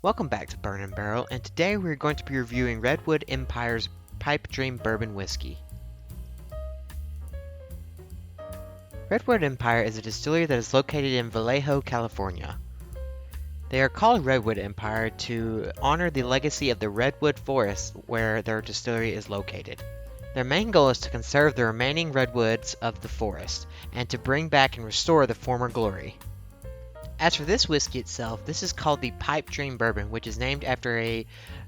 Welcome back to Burn and Barrel, and today we're going to be reviewing Redwood Empire's Pipe Dream Bourbon Whiskey. Redwood Empire is a distillery that is located in Vallejo, California. They are called Redwood Empire to honor the legacy of the redwood forest where their distillery is located. Their main goal is to conserve the remaining redwoods of the forest, and to bring back and restore the former glory. As for this whiskey itself, this is called the Pipe Dream Bourbon, which is named after a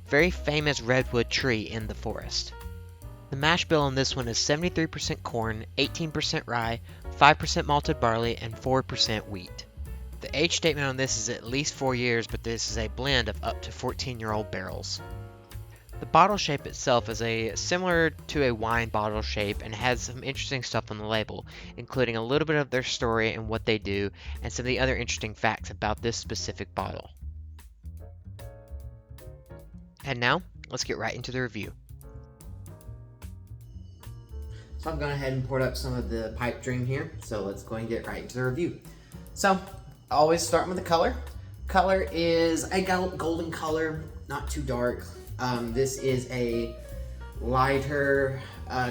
very famous redwood tree in the forest. The mash bill on this one is 73% corn, 18% rye, 5% malted barley, and 4% wheat. The age statement on this is at least 4 years, but this is a blend of up to 14-year-old barrels. The bottle shape itself is similar to a wine bottle shape and has some interesting stuff on the label, including a little bit of their story and what they do, and some of the other interesting facts about this specific bottle. And now, let's get right into the review. So I've gone ahead and poured up some of the Pipe Dream here, so let's go and get right into the review. So, always starting with the color. Color is a golden color, not too dark. This is a lighter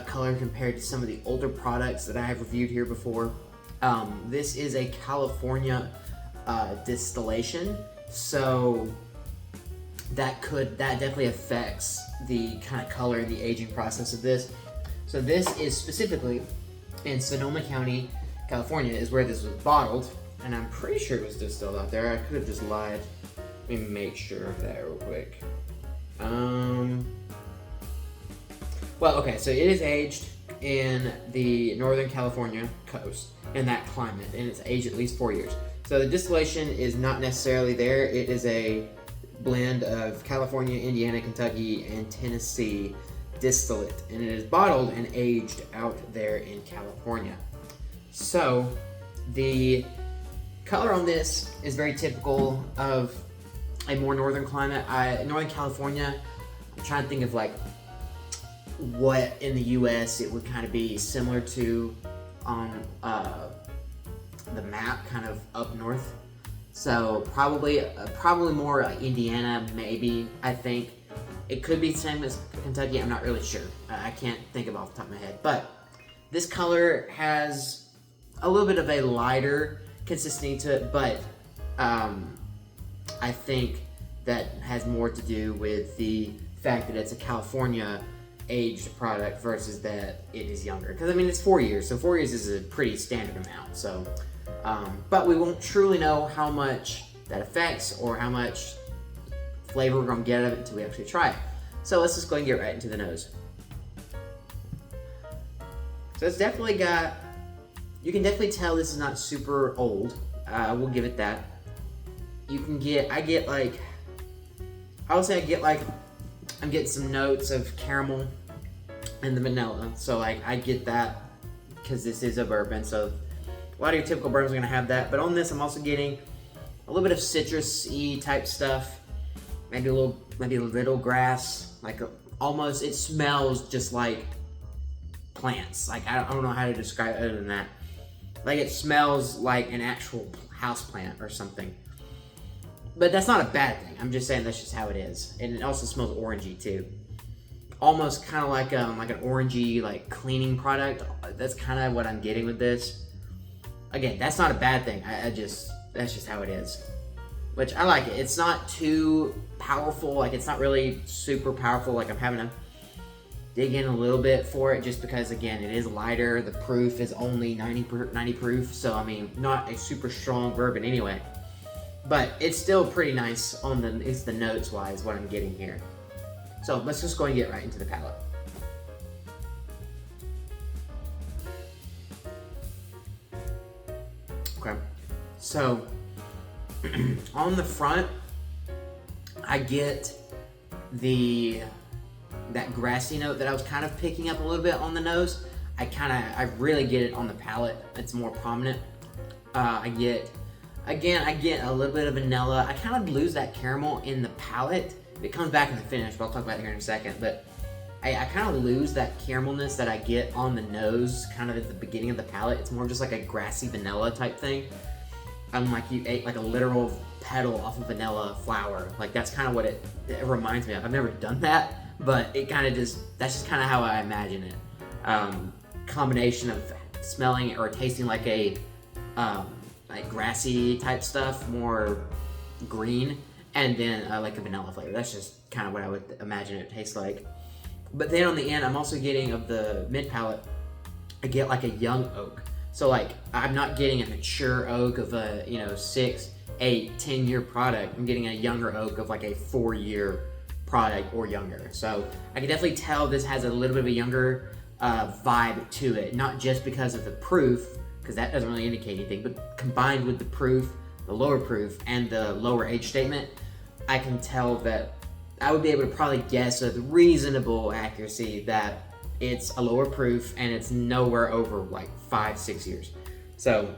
color compared to some of the older products that I have reviewed here before. This is a California distillation, so that definitely affects the kind of color and the aging process of this. So this is specifically in Sonoma County, California, is where this was bottled, and I'm pretty sure it was distilled out there. I could have just lied. Let me make sure of that real quick. Well, okay, so it is aged in the Northern California coast in that climate, and it's aged at least 4 years. So the distillation is not necessarily there. It is a blend of California, Indiana, Kentucky, and Tennessee distillate, and it is bottled and aged out there in California. So the color on this is very typical of a more northern climate. Northern California, I'm trying to think of like what in the US it would kind of be similar to on the map, kind of up north. So probably more Indiana, maybe. I think it could be the same as Kentucky. I'm not really sure. I can't think of it off the top of my head. But this color has a little bit of a lighter consistency to it, but I think that has more to do with the fact that it's a California aged product versus that it is younger. Because I mean, it's 4 years, so 4 years is a pretty standard amount. So, but we won't truly know how much that affects or how much flavor we're gonna get out of it until we actually try it. So let's just go and get right into the nose. So it's definitely got, you can definitely tell this is not super old. We'll give it that. I'm getting some notes of caramel and the vanilla. So like I get that because this is a bourbon. So a lot of your typical bourbons are gonna have that. But on this, I'm also getting a little bit of citrus-y type stuff. Maybe a little grass. Like almost, it smells just like plants. Like I don't know how to describe it other than that. Like it smells like an actual house plant or something. But that's not a bad thing. I'm just saying that's just how it is. And it also smells orangey too. Almost kind of like an orangey like cleaning product. That's kind of what I'm getting with this. Again, that's not a bad thing. That's just how it is. Which I like it. It's not too powerful. Like it's not really super powerful. Like I'm having to dig in a little bit for it just because again, it is lighter. The proof is only 90 proof. So I mean, not a super strong bourbon anyway. But it's still pretty nice on the notes wise what I'm getting here. So let's just go and get right into the palate. Okay, so on the front, I get that grassy note that I was kind of picking up a little bit on the nose. I really get it on the palate. It's more prominent. I get a little bit of vanilla. I kind of lose that caramel in the palate. It comes back in the finish, but I'll talk about it here in a second. But I kind of lose that caramelness that I get on the nose kind of at the beginning of the palate. It's more just like a grassy vanilla type thing. like you ate like a literal petal off of vanilla flower. Like that's kind of what it reminds me of. I've never done that, but it kind of that's just kind of how I imagine it. Combination of smelling or tasting like a like grassy type stuff, more green, and then like a vanilla flavor. That's just kind of what I would imagine it tastes like. But then on the end, I'm also getting of the mid palate, I get like a young oak. So like I'm not getting a mature oak of a 6, 8, 10-year product. I'm getting a younger oak of like a 4-year product or younger. So I can definitely tell this has a little bit of a younger vibe to it, not just because of the proof, because that doesn't really indicate anything, but combined with the proof, the lower proof, and the lower age statement, I can tell that I would be able to probably guess with reasonable accuracy that it's a lower proof and it's nowhere over like 5-6 years. So,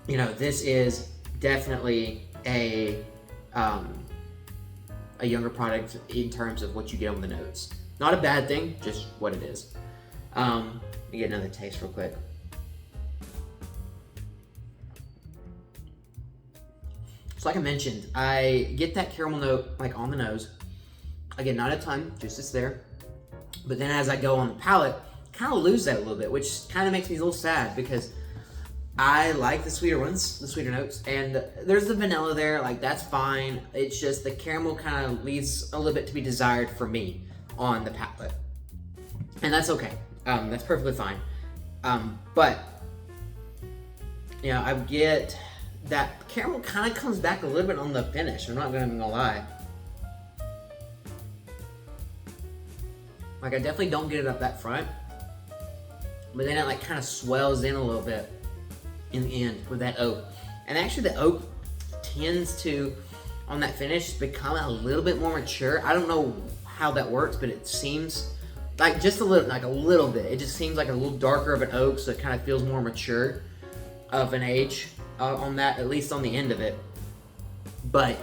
this is definitely a younger product in terms of what you get on the notes. Not a bad thing, just what it is. Let me get another taste real quick. So like I mentioned, I get that caramel note like on the nose. Again, not a ton, just it's there. But then as I go on the palate, kind of lose that a little bit, which kind of makes me a little sad because I like the sweeter ones, the sweeter notes, and there's the vanilla there, like that's fine. It's just the caramel kind of leaves a little bit to be desired for me on the palate. And that's okay. That's perfectly fine. But I get that caramel kind of comes back a little bit on the finish. I'm not gonna lie. Like I definitely don't get it up that front, but then it like kind of swells in a little bit in the end with that oak. And actually the oak tends to, on that finish, become a little bit more mature. I don't know how that works, but it seems like just a little bit. It just seems like a little darker of an oak, so it kind of feels more mature of an age on that, at least on the end of it. But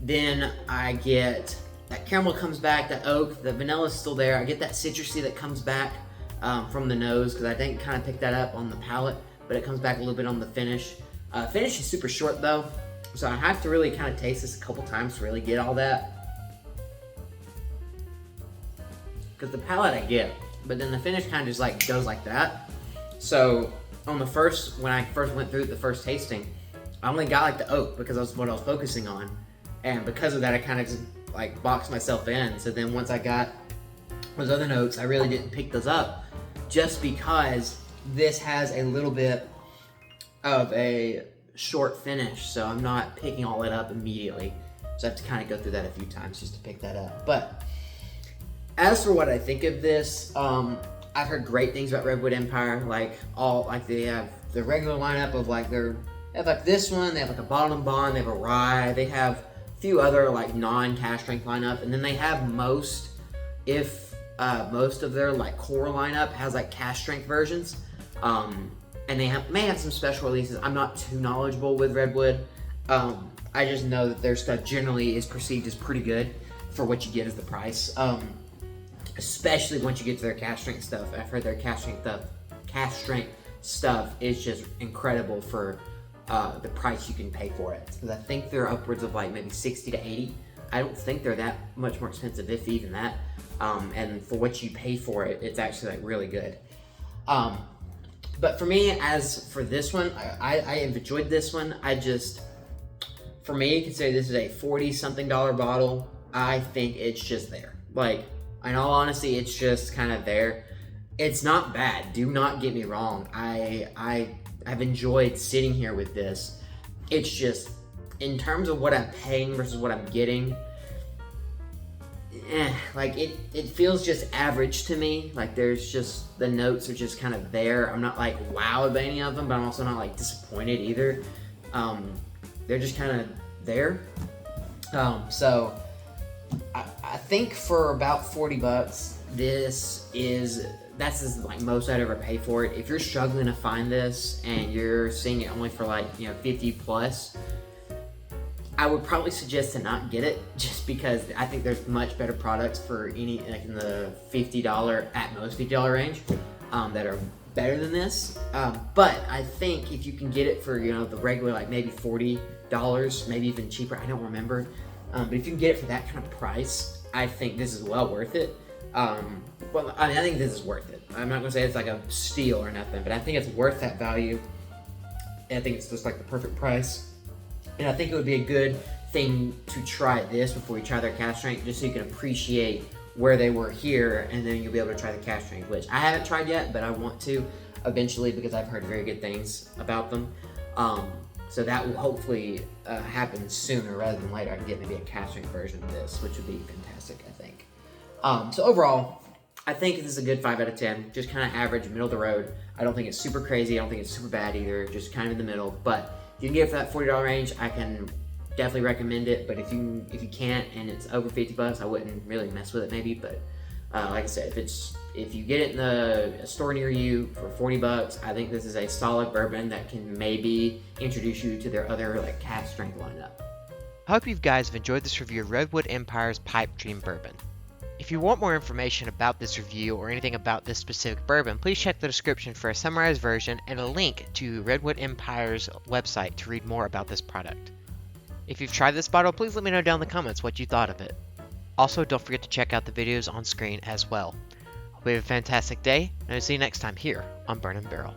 then I get that caramel comes back, that oak, the vanilla is still there. I get that citrusy that comes back from the nose, because I didn't kind of pick that up on the palate, but it comes back a little bit on the finish. Finish is super short though, so I have to really kind of taste this a couple times to really get all that. Because the palate I get, but then the finish kind of just like goes like that. So on when I first went through the first tasting, I only got like the oak because that's what I was focusing on. And because of that, I kind of just like boxed myself in. So then once I got those other notes, I really didn't pick those up just because this has a little bit of a short finish. So I'm not picking all it up immediately. So I have to kind of go through that a few times just to pick that up. But as for what I think of this, I've heard great things about Redwood Empire. They have the regular lineup of they have like this one, they have like a bottle and bond, they have a rye, they have a few other like non-cask strength lineup, and then they have most of their like core lineup has like cask strength versions. And they may have some special releases. I'm not too knowledgeable with Redwood. I just know that their stuff generally is perceived as pretty good for what you get as the price. Especially once you get to their cask strength stuff. I've heard their cask strength stuff is just incredible for the price you can pay for it. Because I think they're upwards of like maybe 60 to 80. I don't think they're that much more expensive, if even that. And for what you pay for it, it's actually like really good. But for me, as for this one, I have enjoyed this one. For me, consider this is a $40-something bottle. I think it's just there. Like, in all honesty, it's just kind of there. It's not bad. Do not get me wrong. I've enjoyed sitting here with this. It's just, in terms of what I'm paying versus what I'm getting, it feels just average to me. Like there's just, the notes are just kind of there. I'm not like wowed by any of them, but I'm also not like disappointed either. They're just kind of there. So I think for about $40, that's as like most I'd ever pay for it. If you're struggling to find this and you're seeing it only for like 50 plus, I would probably suggest to not get it, just because I think there's much better products for any, like in the $50 at most $50 range, that are better than this. But I think if you can get it for, the regular, like maybe $40, maybe even cheaper, I don't remember. But if you can get it for that kind of price, I think this is well worth it. Well, I think this is worth it. I'm not gonna say it's like a steal or nothing, but I think it's worth that value. And I think it's just like the perfect price. And I think it would be a good thing to try this before you try their cask strength, just so you can appreciate where they were here, and then you'll be able to try the cask strength, which I haven't tried yet, but I want to eventually because I've heard very good things about them. So that will hopefully happen sooner rather than later. I can get maybe a cask strength version of this, which would be fantastic, I think. So overall, I think this is a good 5 out of 10. Just kind of average, middle of the road. I don't think it's super crazy. I don't think it's super bad either. Just kind of in the middle. But if you can get it for that $40 range, I can definitely recommend it. But if you can't and it's over $50, I wouldn't really mess with it maybe. But like I said, if you get it in a store near you for $40, I think this is a solid bourbon that can maybe introduce you to their other like cask strength lineup. I hope you guys have enjoyed this review of Redwood Empire's Pipe Dream Bourbon. If you want more information about this review or anything about this specific bourbon, please check the description for a summarized version and a link to Redwood Empire's website to read more about this product. If you've tried this bottle, please let me know down in the comments what you thought of it. Also, don't forget to check out the videos on screen as well. Hope you have a fantastic day, and I'll see you next time here on Burn and Barrel.